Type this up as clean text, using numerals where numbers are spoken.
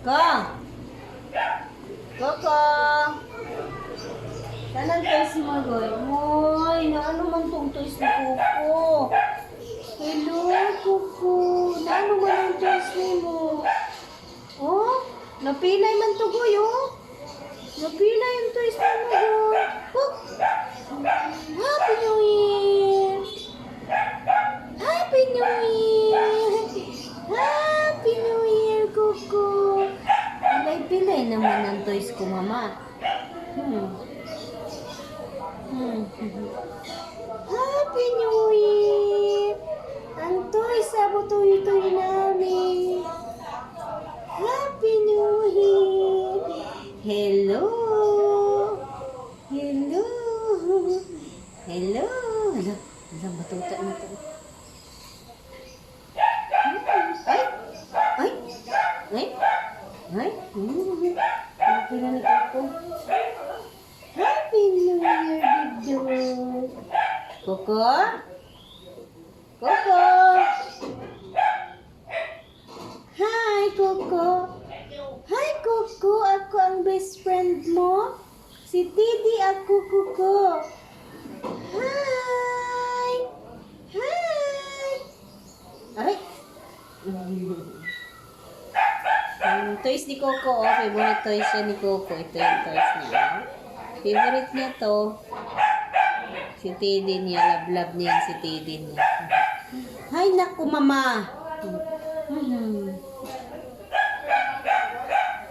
Ka! Kaka! Tanan kayo si Magoy. Moy, naano man tong toys ni Kuko? Hello, Kuko. Naano man ang toys ni mo? Oh, napilay man to, Goy, oh. Napilay yung toys ni mo, Goy. Oh. Happy New Year! Happy New Year! Happy New Year, Kuko! Pilay-pilay naman ang toys ko, Mama. Happy New Year! Ang toys sa butoy-toy namin. Happy New Year! Hello! Hello! Hello! Hello! Hello, matuta na to. Ay! Ay! Ay! Ay! Happy na ni Kuko. Happy New Year, Diddo! Kuko? Kuko? Hi, Kuko! Hi, Kuko! Ako ang best friend mo. Si Tidi ako, Kuko. Hi! Hi! Aray! Toys ni Coco, oh. Favorite toys siya ni Coco. Ito yung toys niya. Favorite niya to. Si Teddy niya. Love-love niya si Teddy niya. Hay naku, Mama!